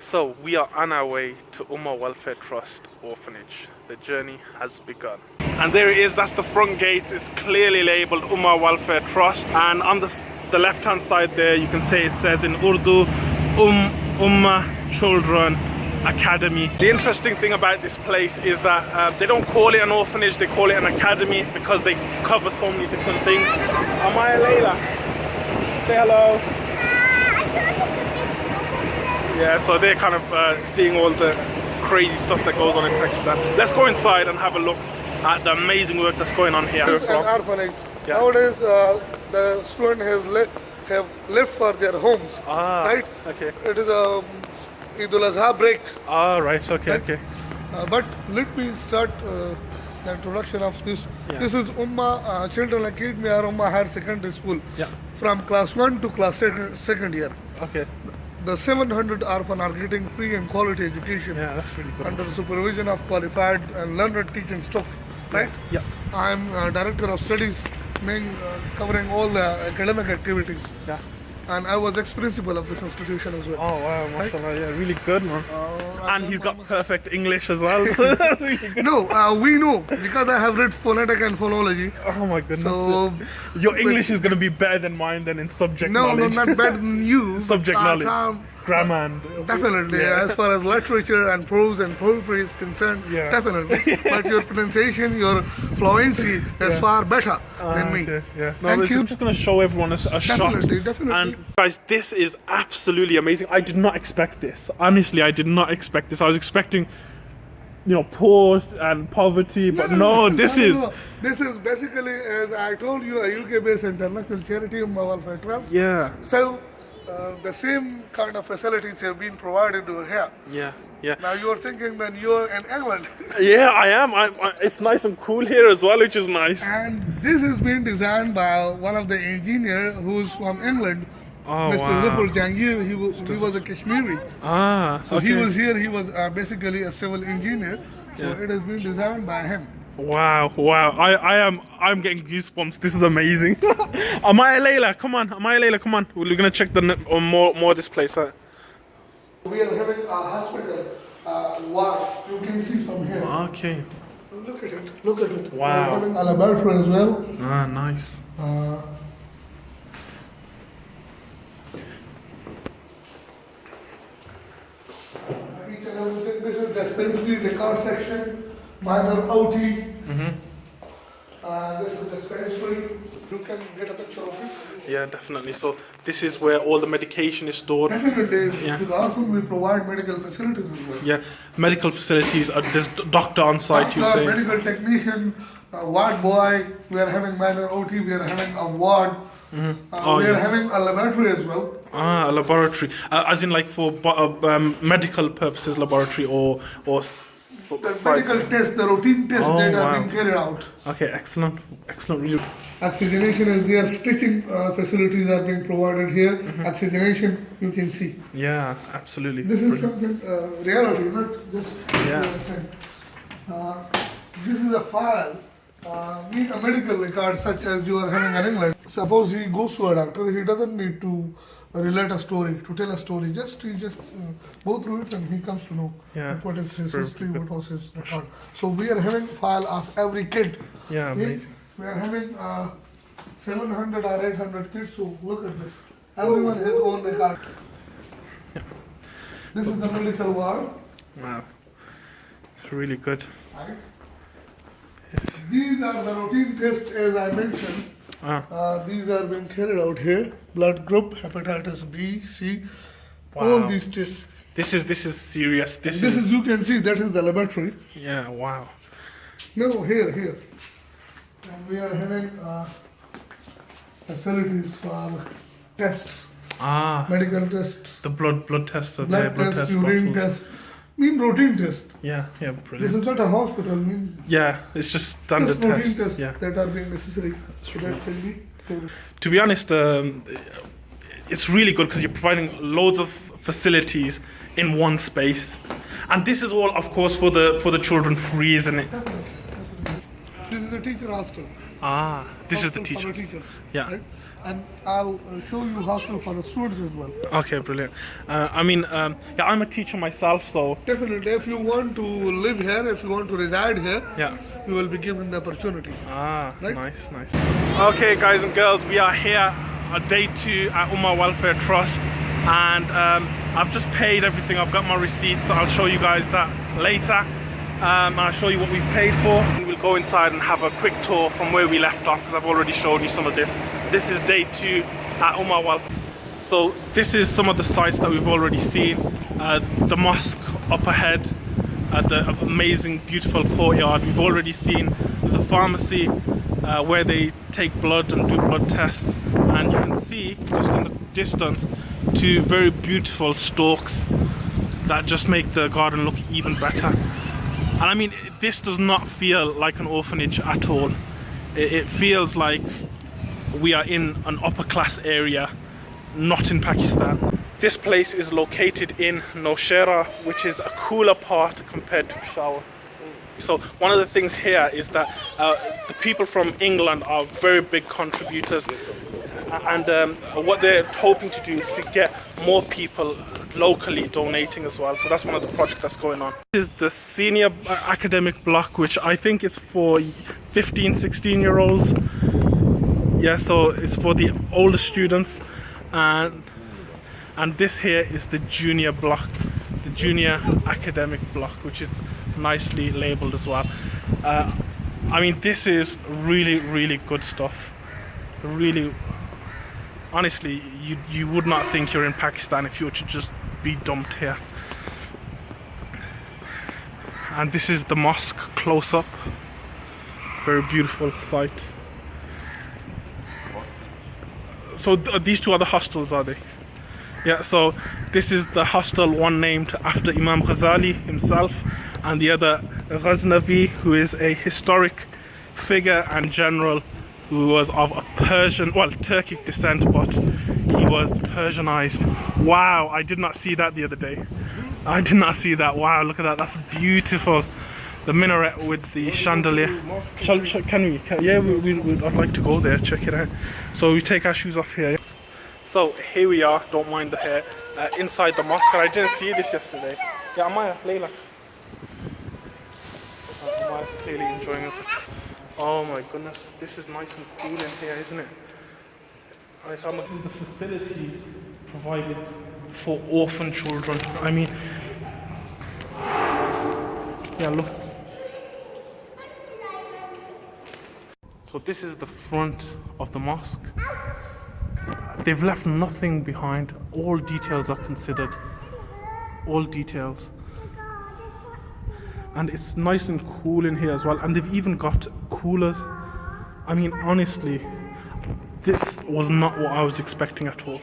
So we are on our way to Ummah Welfare Trust Orphanage. The journey has begun. And there it is, that's the front gate. It's clearly labelled Ummah Welfare Trust. And on the left-hand side there, you can say it says in Urdu, Ummah Children Academy. The interesting thing about this place is that they don't call it an orphanage, they call it an academy because they cover so many different things. Amaya Layla, say hello. Yeah, so they're kind of seeing all the crazy stuff that goes on in Pakistan. Let's go inside and have a look at the amazing work that's going on here. This is an orphanage. Yeah. Nowadays, the students have left for their homes, right? Okay. It is a Eid-ul-Adha break. Right, okay, right? Okay. But let me start the introduction of this. Yeah. This is Ummah Children Academy or Ummah Higher Secondary School. Yeah. From class 1 to class second year. Okay. The 700 orphans are getting free and quality education. Yeah, that's really good. Under the supervision of qualified and learned teaching staff, right? Yeah. I'm director of studies, covering all the academic activities. Yeah. And I was ex-principal of this institution as well. Oh wow, mashallah, right? Yeah, really good, man. And he's got perfect English as well. Really good. No, we know because I have read phonetic and phonology. Oh my goodness. So your English is going to be better than mine then in subject knowledge. No, not better than you. Subject knowledge. Grammar and definitely, as far as literature and prose and poetry is concerned, definitely. But your pronunciation, your fluency is far better than me. Okay, yeah. No, I'm just going to show everyone a shot. Definitely. And guys, this is absolutely amazing. I did not expect this. Honestly, I did not expect this. I was expecting, poor and poverty, but this is basically, as I told you, a UK-based international charity, Ummah Welfare Trust. Yeah. So the same kind of facilities have been provided over here. Yeah. Now you're thinking that you're in England. Yeah, I am. It's nice and cool here as well, which is nice. And this has been designed by one of the engineers who's from England. Mr. Zafar Jangir, he was a Kashmiri. So okay. he was here, he was basically a civil engineer. So it has been designed by him. Wow. I'm getting goosebumps. This is amazing. Amaya Layla, come on. We're gonna check more of this place. We are having a hospital ward. You can see from here. Okay. Look at it. Wow. We are having a laboratory as well. Nice. Each and everything. This is dispensary record section, minor OT. This is dispensary. You can get a picture of it. Yeah, definitely. So this is where all the medication is stored. Definitely. To the orphan, we provide medical facilities as well. Yeah, medical facilities. There's doctor on site. You say. Medical technician, ward boy. We are having minor OT. We are having a ward. We are having a laboratory as well. A laboratory, as in like for medical purposes, laboratory or the medical tests, the routine tests that are being carried out. Okay, excellent, really. Oxygenation is there. Stitching facilities are being provided here. Oxygenation, you can see. Yeah, absolutely. This is something reality, not just thing. This is a file. Need a medical record such as you are having in England. Suppose he goes to a doctor, he doesn't need to relate a story, to tell a story. He just go through it and he comes to know what is his history, what was his record. So we are having file of every kid. Yeah, amazing. We are having 700 or 800 kids. So look at this. Everyone has own record. Yeah. This is the medical ward. Wow, it's really good. Right. Yes. These are the routine tests, as I mentioned. These are being carried out here. Blood group, hepatitis B, C, all these tests. This is serious. This is you can see that is the laboratory. Yeah, wow. No, here. And we are having facilities for tests. Medical tests. The blood tests. Blood tests, urine tests. Routine test. Yeah, brilliant. This is not a hospital. It's just standard tests. Tests that are being necessary. So that can be. To be honest, it's really good because you're providing loads of facilities in one space, and this is all, of course, for the children free, isn't it? This is a teacher hostel. This is the teachers. Teachers. Yeah. Right? and I'll show you hostel for the students as well. Okay, brilliant. Yeah, I'm a teacher myself, so Definitely, if you want to live here, if you want to reside here, yeah. you will be given the opportunity. Ah, Right? nice. Okay, guys and girls, we are here on day 2 at Ummah Welfare Trust, and I've just paid everything. I've got my receipts, so I'll show you guys that later. And I'll show you what we've paid for. We'll go inside and have a quick tour from where we left off, because I've already shown you some of this. So this is day 2 at Ummah Welfare. So this is some of the sites that we've already seen. The mosque up ahead, the amazing, beautiful courtyard. We've already seen the pharmacy where they take blood and do blood tests. And you can see, just in the distance, 2 very beautiful stalks that just make the garden look even better. And I mean, this does not feel like an orphanage at all. It feels like we are in an upper class area, not in Pakistan. This place is located in Nowshera, which is a cooler part compared to Peshawar. So one of the things here is that the people from England are very big contributors, and what they're hoping to do is to get more people locally donating as well. So that's one of the projects that's going on. This is the senior academic block, which I think is for 15-16-year-olds. Yeah, so it's for the older students, and this here is the junior block, the junior academic block, which is nicely labeled as well. I mean, this is really good stuff. Really, honestly, you would not think you're in Pakistan if you were to just be dumped here. And this is the mosque close up. Very beautiful site. So these 2 are the hostels, are they? Yeah, so this is the hostel, one named after Imam Ghazali himself, and the other Ghaznavi, who is a historic figure and general who was of a Persian, well, Turkic descent, but he was Persianized. Wow, I did not see that the other day. I did not see that. Wow, look at that. That's beautiful. The minaret with the chandelier. Yeah, I'd like to go there, check it out. So we take our shoes off here. So here we are, don't mind the hair, inside the mosque, and I didn't see this yesterday. Yeah, Amaya, Layla. Amaya's clearly enjoying it. Oh my goodness, this is nice and cool in here, isn't it? This is the facilities provided for orphan children. I mean, yeah, look. So this is the front of the mosque. They've left nothing behind. All details are considered. All details. And it's nice and cool in here as well. And they've even got coolers. I mean, honestly, this was not what I was expecting at all.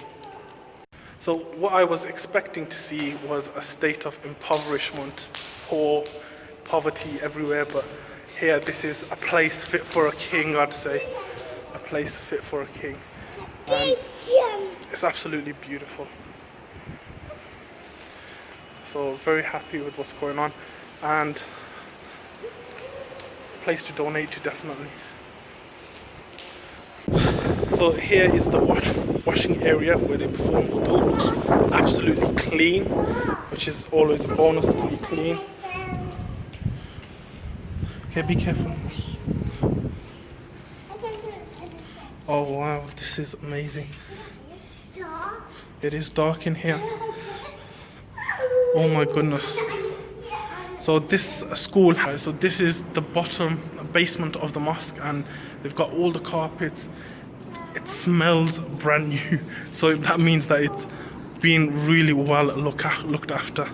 So what I was expecting to see was a state of impoverishment, poverty everywhere. But here, this is a place fit for a king, I'd say. A place fit for a king. And it's absolutely beautiful. So very happy with what's going on, and a place to donate to, definitely. So here is the washing area where they perform wudu. Looks absolutely clean, which is always a bonus to be clean. Okay, be careful. Oh wow, this is amazing. It is dark in here. Oh my goodness. So this school, so this is the bottom basement of the mosque, and they've got all the carpets. It smells brand new. So that means that it's been really well looked after.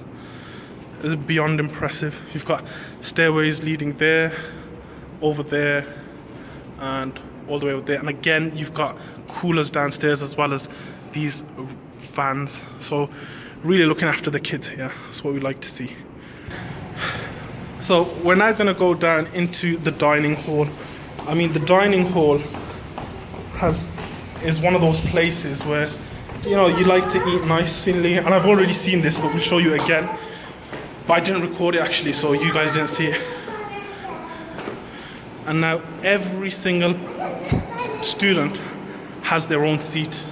It's beyond impressive. You've got stairways leading there, over there, and all the way over there. And again, you've got coolers downstairs as well as these fans. So really looking after the kids here. That's what we like to see. So we're now going to go down into the dining hall. I mean, the dining hall is one of those places where, you know, you like to eat nicely. And I've already seen this, but we'll show you again. But I didn't record it actually, so you guys didn't see it. And now every single student has their own seat.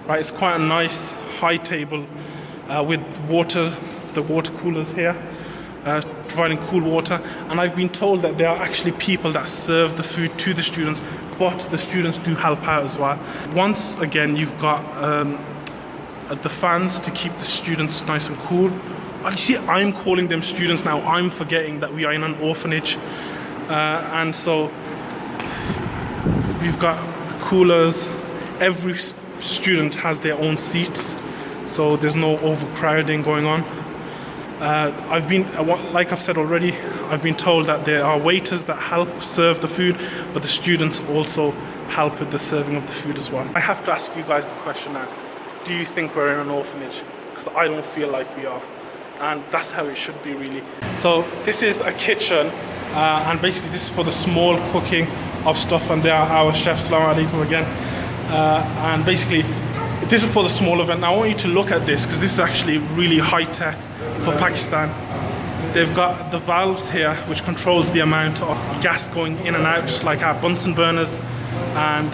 Right, it's quite a nice high table with water, the water coolers here, providing cool water. And I've been told that there are actually people that serve the food to the students, but the students do help out as well. Once again, you've got the fans to keep the students nice and cool. You see, I'm calling them students now. I'm forgetting that we are in an orphanage. And so we've got the coolers. Every student has their own seats, so there's no overcrowding going on. Like I've said already, I've been told that there are waiters that help serve the food, but the students also help with the serving of the food as well. I have to ask you guys the question now. Do you think we're in an orphanage? Because I don't feel like we are. And that's how it should be, really. So this is a kitchen, and basically this is for the small cooking of stuff, and there are our chefs. Assalamu alaikum again. And basically this is for the small event. Now I want you to look at this, because this is actually really high tech for Pakistan. They've got the valves here which controls the amount of gas going in and out, just like our Bunsen burners. And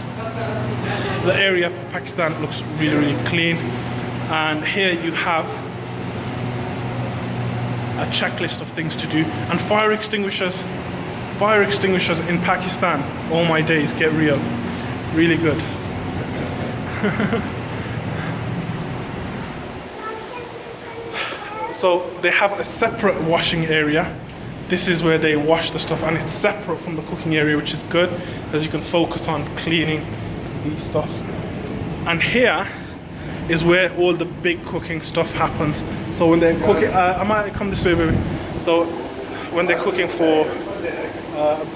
the area for Pakistan looks really, really clean. And here you have a checklist of things to do. And fire extinguishers in Pakistan, oh my days, get real, really good. So they have a separate washing area. This is where they wash the stuff, and it's separate from the cooking area, which is good, as you can focus on cleaning the stuff. And here is where all the big cooking stuff happens. So when they're cooking, I might come this way, baby. So when they're cooking for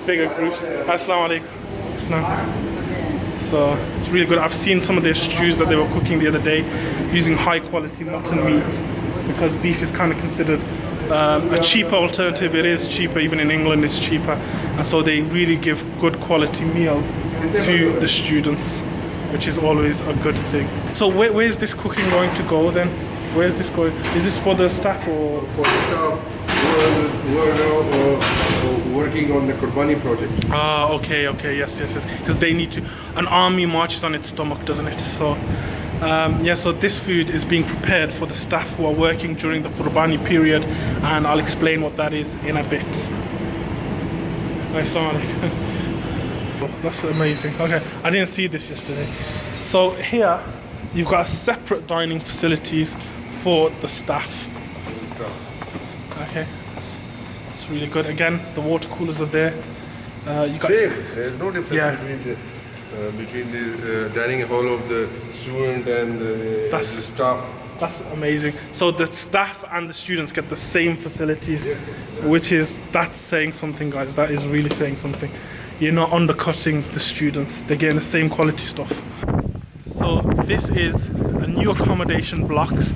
bigger groups, Assalamu alaikum. So it's really good. I've seen some of their stews that they were cooking the other day using high quality mutton meat, because beef is kind of considered a cheaper alternative. It is cheaper, even in England it's cheaper. And so they really give good quality meals to the students, which is always a good thing. So where's this cooking going to go then? Where's this going? Is this for the staff or? For the staff who are now working on the Qurbani project. Ah, okay, yes. Because they need to. An army marches on its stomach, doesn't it? So, yeah, so this food is being prepared for the staff who are working during the Qurbani period, and I'll explain what that is in a bit. Nice one. That's amazing. Okay, I didn't see this yesterday. So here, you've got separate dining facilities for the staff. Okay, it's really good. Again, the water coolers are there. You got Same. There's no difference between the dining hall of the student and the staff. That's amazing. So the staff and the students get the same facilities, that's saying something, guys. That is really saying something. You're not undercutting the students. They're getting the same quality stuff. So this is a new accommodation blocks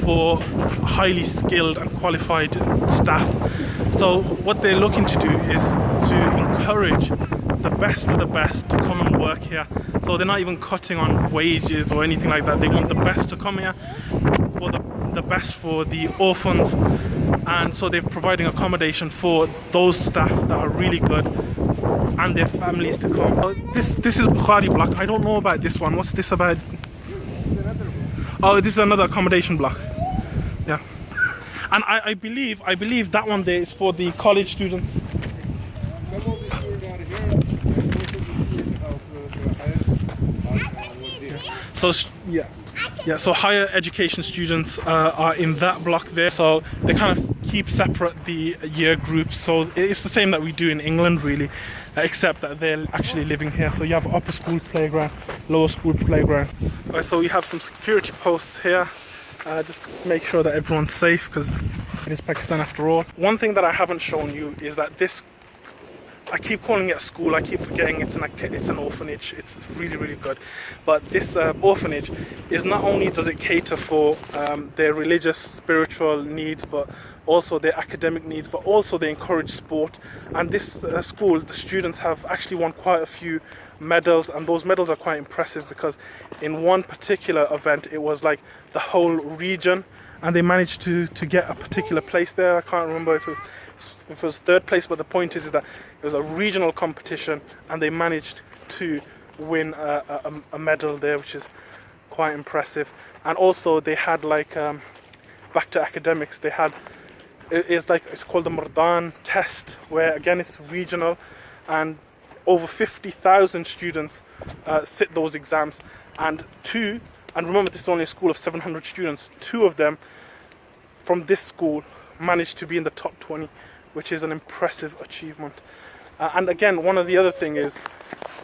for highly skilled and qualified staff. So what they're looking to do is to encourage the best of the best to come and work here. So they're not even cutting on wages or anything like that. They want the best to come here, for the best for the orphans. And so they're providing accommodation for those staff that are really good and their families to come. This is Bukhari block. I don't know about this one. What's this about? Oh, this is another accommodation block. Yeah. And I believe that one there is for the college students. Some of the students are here. So yeah, so higher education students are in that block there. So they kind of keep separate the year groups. So it's the same that we do in England, really, except that they're actually living here. So you have upper school playground, lower school playground. Right, so we have some security posts here, just to make sure that everyone's safe, because it is Pakistan after all. One thing that I haven't shown you is that this, I keep calling it a school, I keep forgetting it's an orphanage. It's really, really good. But this orphanage is not only does it cater for their religious, spiritual needs, but also their academic needs, but also they encourage sport. And this school, the students have actually won quite a few medals, and those medals are quite impressive, because in one particular event it was like the whole region, and they managed to get a particular place there. I can't remember if it was third place, but the point is that it was a regional competition and they managed to win a medal there, which is quite impressive. And also they had like back to academics, they had it's called the Mardan test, where again it's regional, and over 50,000 students sit those exams, and remember this is only a school of 700 students, 2 of them from this school managed to be in the top 20, which is an impressive achievement. And again, one of the other thing is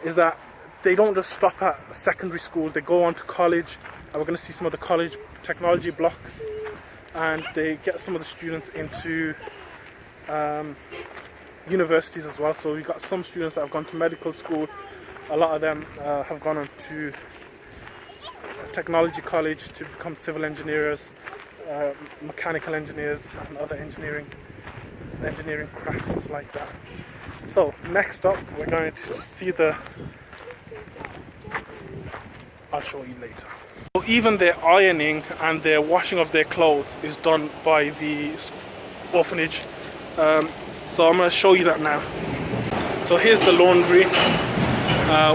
that they don't just stop at secondary school, they go on to college, and we're going to see some of the college technology blocks, and they get some of the students into universities as well. So we've got some students that have gone to medical school, a lot of them have gone on to technology college to become civil engineers, mechanical engineers, and other engineering crafts like that. So next up we're going to see I'll show you later. So even their ironing and their washing of their clothes is done by the orphanage. So I'm going to show you that now. So here's the laundry,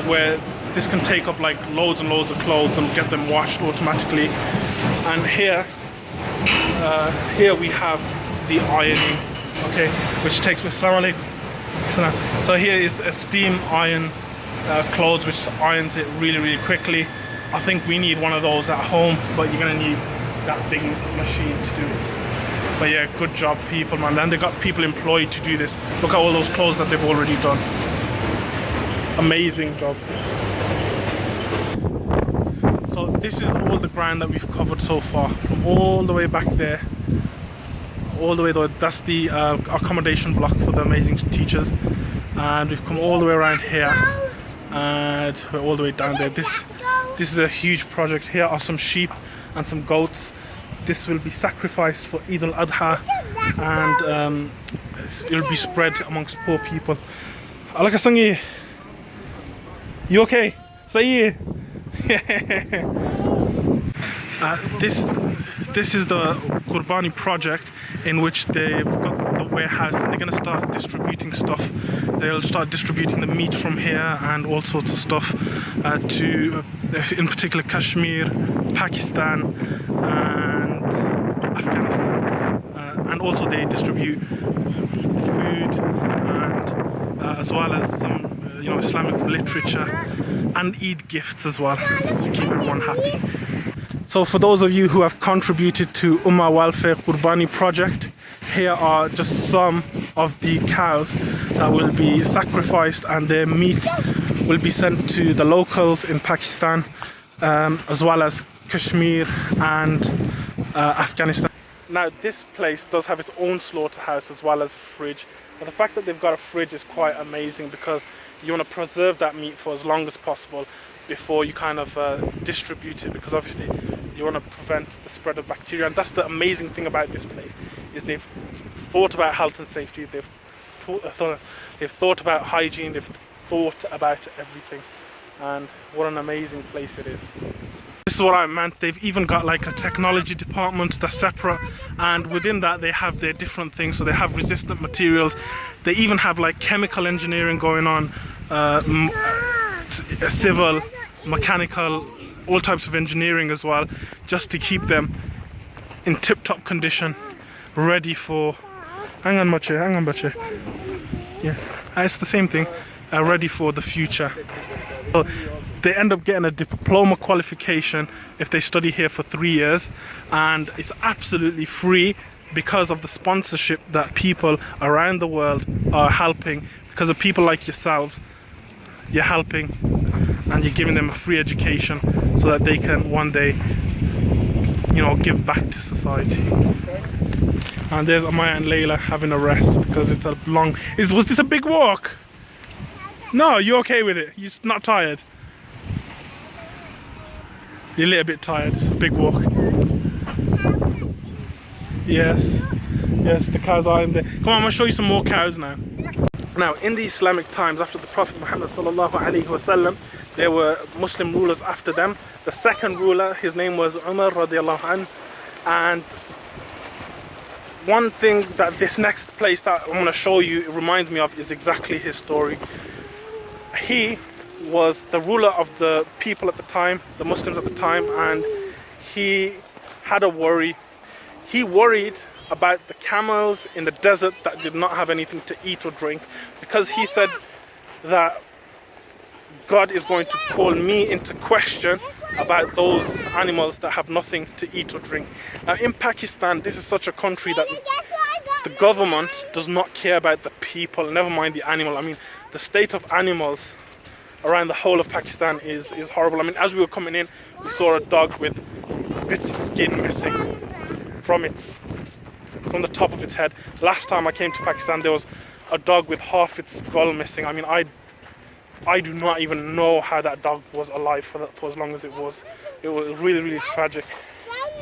where this can take up like loads and loads of clothes and get them washed automatically. And here we have the ironing, okay, which takes me. Assalamu alaikum. So here is a steam iron clothes, which irons it really, really quickly. I think we need one of those at home, but you're gonna need that big machine to do this. But yeah, good job people, man. And they got people employed to do this. Look at all those clothes that they've already done. Amazing job. So this is all the ground that we've covered so far, from all the way back there, all the way there. That's the accommodation block for the amazing teachers, and we've come all the way around here, and we're all the way down there. This is a huge project. Here are some sheep and some goats. This will be sacrificed for Eid-ul-Adha, and it'll be spread amongst poor people. Alakasangi, you okay? Say This is the Qurbani project, in which they've got the warehouse and they're going to start distributing stuff. They'll start distributing the meat from here and all sorts of stuff to, in particular, Kashmir, Pakistan and Afghanistan. And also they distribute food and as well as some Islamic literature and Eid gifts as well to keep everyone happy. So for those of you who have contributed to Ummah Welfare Qurbani project, here are just some of the cows that will be sacrificed, and their meat will be sent to the locals in Pakistan, as well as Kashmir and Afghanistan. Now this place does have its own slaughterhouse as well as a fridge, but the fact that they've got a fridge is quite amazing, because you want to preserve that meat for as long as possible before you kind of distribute it, because obviously you want to prevent the spread of bacteria. And that's the amazing thing about this place, is they've thought about health and safety, they've thought about hygiene, they've thought about everything, and what an amazing place it is. This is what I meant. They've even got like a technology department that's separate, and within that they have their different things. So they have resistant materials, they even have like chemical engineering going on, civil, mechanical, all types of engineering as well, just to keep them in tip-top condition, ready for hang on bache. Yeah, it's the same thing, ready for the future. So they end up getting a diploma qualification if they study here for 3 years, and it's absolutely free because of the sponsorship that people around the world are helping. Because of people like yourselves, you're helping and you're giving them a free education so that they can one day, give back to society. And there's Amaya and Layla having a rest because it's a long. Was this a big walk? No, you're okay with it? You're not tired? You're a little bit tired. It's a big walk. Yes, the cows are in there. Come on, I'm gonna show you some more cows now. Now, in the Islamic times, after the Prophet Muhammad sallallahu alaihi wasallam, there were Muslim rulers after them. The second ruler, his name was Umar radiallahu anhu, and one thing that this next place that I'm going to show you reminds me of is exactly his story. He was the ruler of the people at the time, the Muslims at the time, and he had a worry. He worried about the camels in the desert that did not have anything to eat or drink, because he said that God is going to call me into question about those animals that have nothing to eat or drink. Now in Pakistan, this is such a country that the government does not care about the people, never mind the animal. I mean, the state of animals around the whole of Pakistan is horrible. I mean, as we were coming in, we saw a dog with bits of skin missing from the top of its head. Last time I came to Pakistan, there was a dog with half its skull missing. I mean, I do not even know how that dog was alive for as long as it was. It was really, really tragic.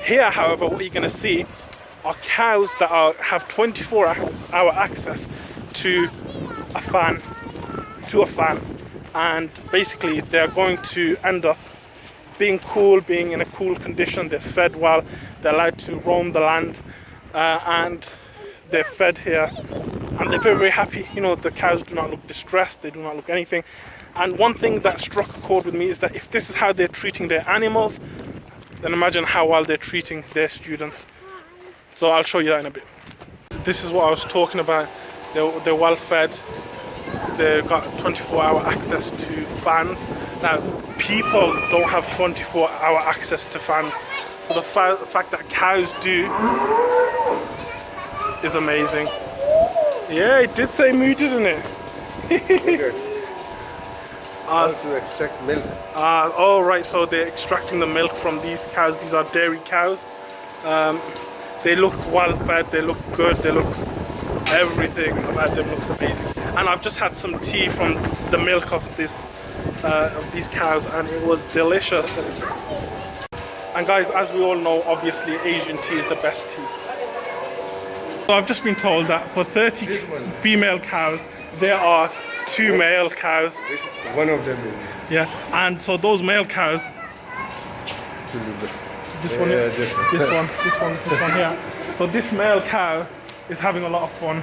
Here, however, what you're going to see are cows that have 24-hour access to a fan, and basically they're going to end up being in a cool condition. They're fed well, they're allowed to roam the land, and they're fed here, and they're very, very happy. You know, the cows do not look distressed, they do not look anything. And one thing that struck a chord with me is that if this is how they're treating their animals, then imagine how well they're treating their students. So I'll show you that in a bit. This is what I was talking about. They're well fed. They've got 24-hour access to fans. Now, people don't have 24-hour access to fans. So the fact that cows do is amazing. Yeah, it did say moo, didn't it? To extract milk. Oh, right, so they're extracting the milk from these cows. These are dairy cows. They look well fed, they look good, they look, everything about them looks amazing. And I've just had some tea from the milk of these cows, and it was delicious. And guys, as we all know, obviously Asian tea is the best tea. So I've just been told that for 30 female cows, there are 2 male cows. One of them. Yeah, and so those male cows. This one, this one here. So this male cow is having a lot of fun.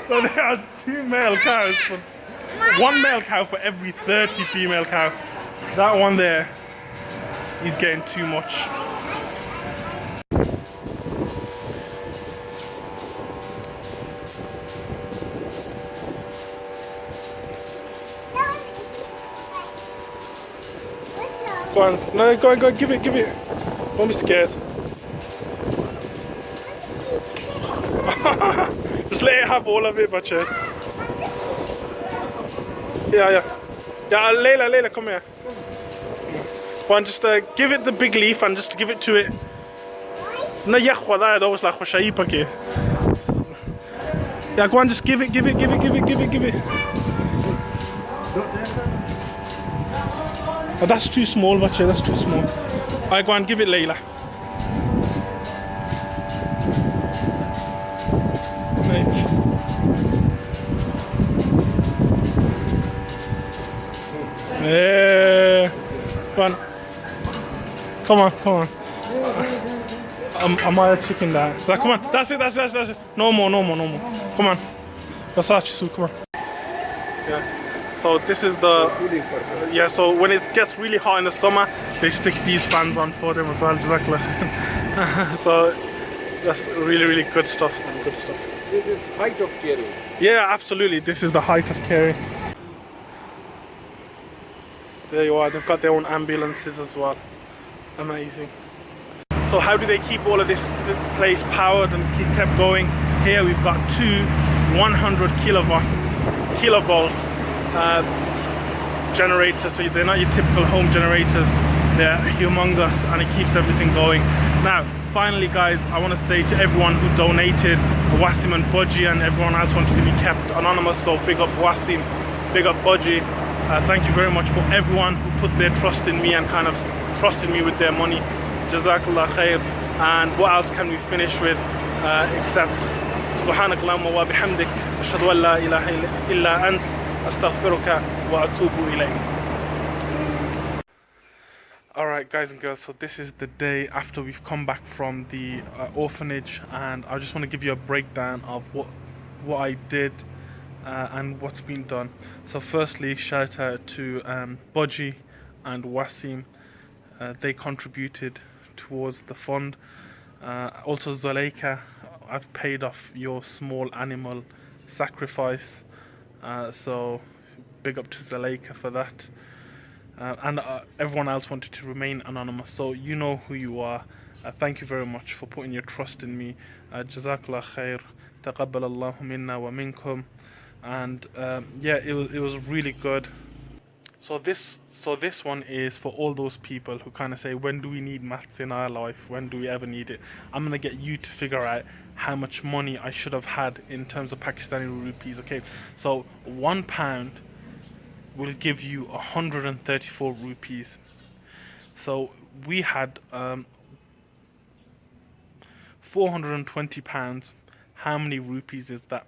So there are 2 male cows, for 1 male cow for every 30 female cow. That one there, he's getting too much. Go on, no, go on, give it. Don't be scared. Just let it have all of it, but yeah, Layla, come here. Go on, just give it the big leaf and just give it to it. No, yeah, go on, just give it. Oh, that's too small, Bache, that's too small. Alright, go on, give it Layla. Yeah. Go on. Come on. Am I a chicken there? Come on, that's it. No more. Come on. Versace, come on. Yeah. So this is so when it gets really hot in the summer, they stick these fans on for them as well. So that's really, really good stuff, man. Good stuff. This is height of caring. Yeah, absolutely. This is the height of caring. There you are. They've got their own ambulances as well. Amazing. So how do they keep all of this place powered and kept going? Here we've got 2 100 kilovolt generators. So they're not your typical home generators. They're humongous, and it keeps everything going. Now, finally, guys, I want to say to everyone who donated, Wasim and Budgie, and everyone else wanted to be kept anonymous. So big up Wasim, big up Budgie. Thank you very much for everyone who put their trust in me and kind of trusted me with their money. Jazakallah khair. And what else can we finish with except Subhanak Allahumma wa bihamdik ashhadu an la ilaha illa ant astaghfiruka wa atubu ilayk. Alright guys and girls, so this is the day after we've come back from the orphanage, and I just want to give you a breakdown of what I did and what's been done. So firstly, shout out to Boji and Wasim. They contributed towards the fund. Also Zuleika, I've paid off your small animal sacrifice. So big up to Zuleika for that. And everyone else wanted to remain anonymous, so you know who you are. Thank you very much for putting your trust in me. Jazakallah khair, taqabbal Allahu minna wa minkum. And yeah, it was really good. So this one is for all those people who kind of say, when do we need maths in our life? When do we ever need it? I'm gonna get you to figure out how much money I should have had in terms of Pakistani rupees. Okay, so £1 will give you 134 rupees. So we had £420. How many rupees is that?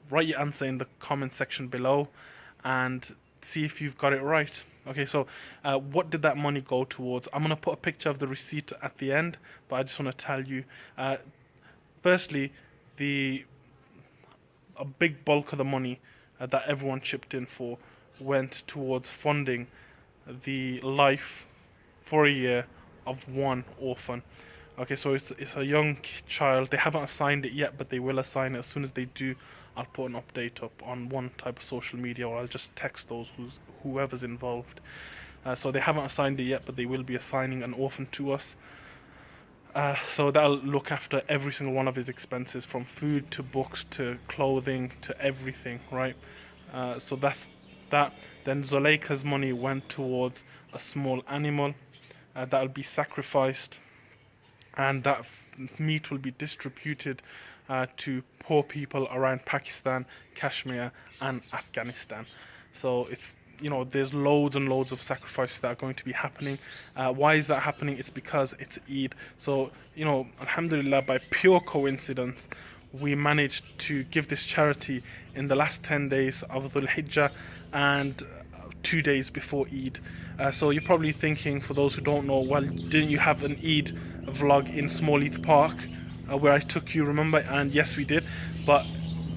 Write your answer in the comment section below and see if you've got it right. Okay, so what did that money go towards? I'm gonna put a picture of the receipt at the end, but I just want to tell you, firstly, a big bulk of the money that everyone chipped in for went towards funding the life for a year of one orphan. Okay, so it's a young child. They haven't assigned it yet, but they will assign it. As soon as they do, I'll put an update up on one type of social media, or I'll just text whoever's involved. So they haven't assigned it yet, but they will be assigning an orphan to us. So that'll look after every single one of his expenses, from food to books to clothing to everything, right? So that's that. Then Zuleika's money went towards a small animal that'll be sacrificed, and that meat will be distributed to poor people around Pakistan, Kashmir and Afghanistan. So it's, there's loads and loads of sacrifices that are going to be happening. Why is that happening? It's because it's Eid. So, alhamdulillah, by pure coincidence, we managed to give this charity in the last 10 days of Dhul Hijjah and 2 days before Eid. So you're probably thinking, for those who don't know, well, didn't you have an Eid vlog in Small Eid Park where I took you, remember? And yes, we did. But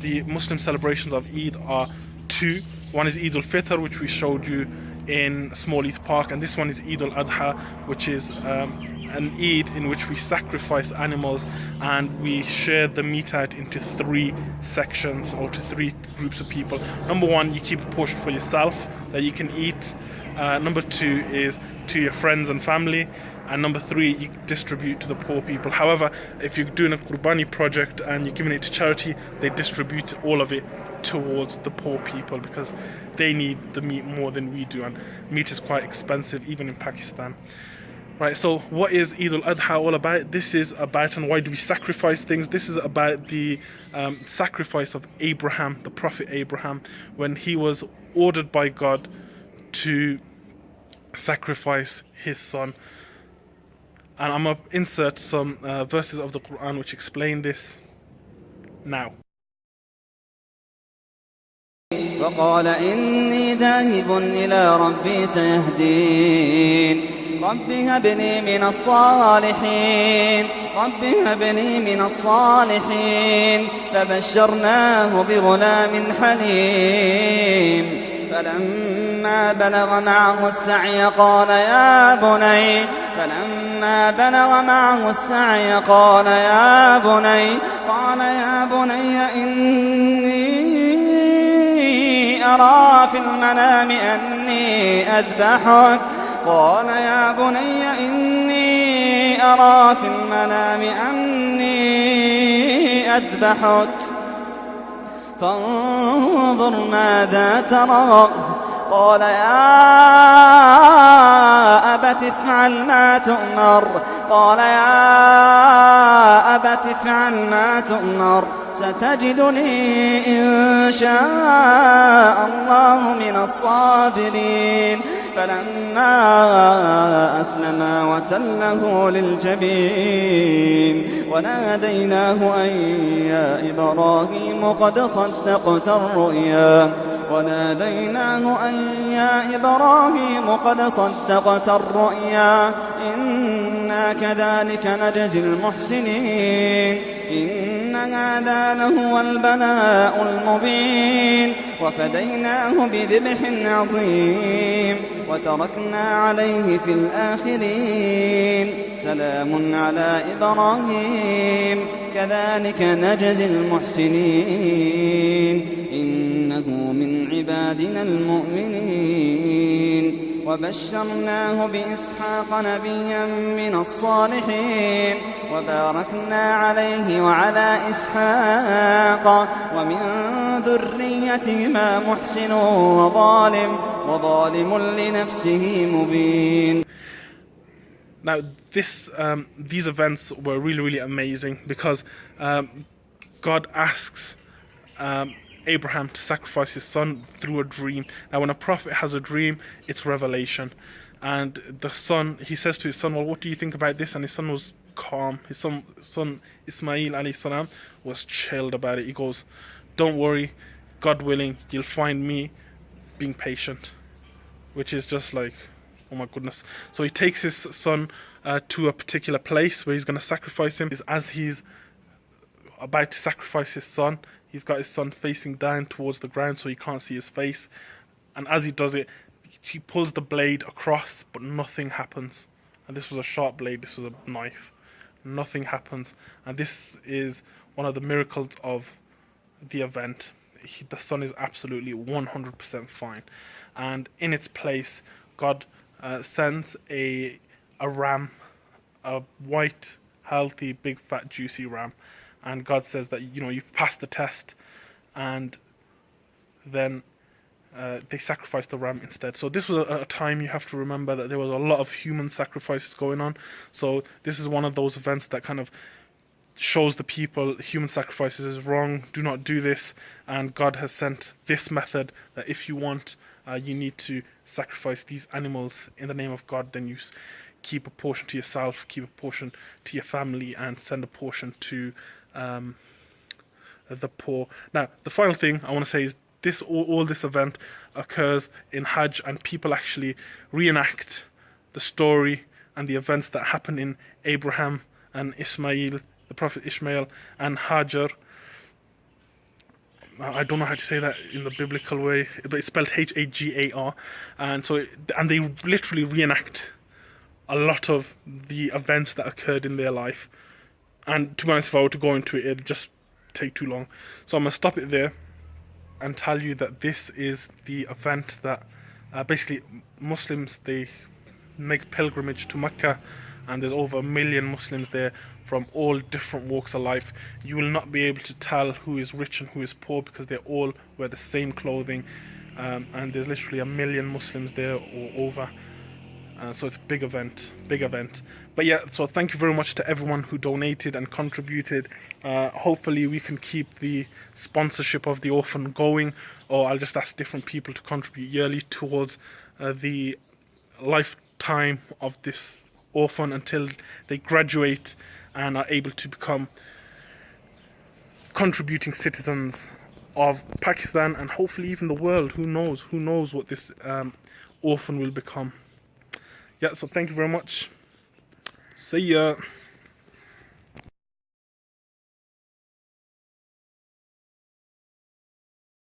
the Muslim celebrations of Eid are two. One is Eid-ul-Fitr, which we showed you in Small Eid Park, and this one is Eid-ul-Adha, which is an Eid in which we sacrifice animals and we share the meat out into 3 sections, or to 3 groups of people. Number 1, you keep a portion for yourself that you can eat. Number 2 is to your friends and family, and number 3, you distribute to the poor people. However, if you're doing a Qurbani project and you're giving it to charity, they distribute all of it towards the poor people because they need the meat more than we do, and meat is quite expensive even in Pakistan. Right, so what is Eid-ul-Adha all about? This is about, and why do we sacrifice things? This is about the sacrifice of Abraham, the Prophet Abraham, when he was ordered by God to sacrifice his son. And I'm going to insert some verses of the Quran which explain this now. وقال إني ذاهب إلى ربي سيهدين رب هب لي من الصالحين رب هب لي من الصالحين فبشرناه بغلام حليم فلما بلغ معه السعي قال يا بني إني أرى في المنام أني أذبحك فانظر ماذا ترى قال يا أبت افعل ما تؤمر ستجدني إن شاء الله من الصابرين فلما أسلما وتله للجبين وناديناه أن يا إبراهيم قد صدقت الرؤيا إنا إنا كذلك نجزي المحسنين إن هذا لهو البلاء المبين وفديناه بذبح عظيم وتركنا عليه في الآخرين سلام على إبراهيم كذلك نجزي المحسنين إنه من عبادنا المؤمنين وبشرناه بإسحاق نبيا من الصالحين وباركنا عليه وعلى إسحاق ومن ذريتهما محسن وظالم لنفسه مبين. Now these events were really amazing because God asks Abraham to sacrifice his son through a dream. Now when a prophet has a dream, it's revelation. And the son, he says to his son, well, what do you think about this? And his son was calm. His son Ismail alayhi salam was chilled about it. He goes, don't worry, God willing, you'll find me being patient. Which is just like, oh my goodness. So he takes his son to a particular place where he's going to sacrifice him. As he's about to sacrifice his son, he's got his son facing down towards the ground so he can't see his face. And as he does it, he pulls the blade across, but nothing happens. And this was a sharp blade, this was a knife. Nothing happens. And this is one of the miracles of the event. The son is absolutely 100% fine. And in its place, God sends a ram, a white, healthy, big, fat, juicy ram. And God says that, you know, you've passed the test. And then they sacrificed the ram instead. So this was a time you have to remember that there was a lot of human sacrifices going on. So this is one of those events that kind of shows the people human sacrifices is wrong, do not do this. And God has sent this method that if you want, you need to sacrifice these animals in the name of God, then you keep a portion to yourself, keep a portion to your family, and send a portion to the poor. Now, the final thing I want to say is all this event occurs in Hajj, and people actually reenact the story and the events that happen in Abraham and Ismail, the Prophet Ishmael, and Hajar. I don't know how to say that in the biblical way, but it's spelled Hagar. And they literally reenact a lot of the events that occurred in their life. And to be honest, if I were to go into it, it'd just take too long. So I'm going to stop it there and tell you that this is the event that basically Muslims, they make pilgrimage to Mecca, and there's over 1 million Muslims there from all different walks of life. You will not be able to tell who is rich and who is poor because they all wear the same clothing, and there's literally 1 million Muslims there or over. So it's a big event. But yeah, so thank you very much to everyone who donated and contributed. Hopefully we can keep the sponsorship of the orphan going, or I'll just ask different people to contribute yearly towards the lifetime of this orphan until they graduate and are able to become contributing citizens of Pakistan and hopefully even the world. Who knows what this orphan will become. Yeah, so thank you very much. See ya.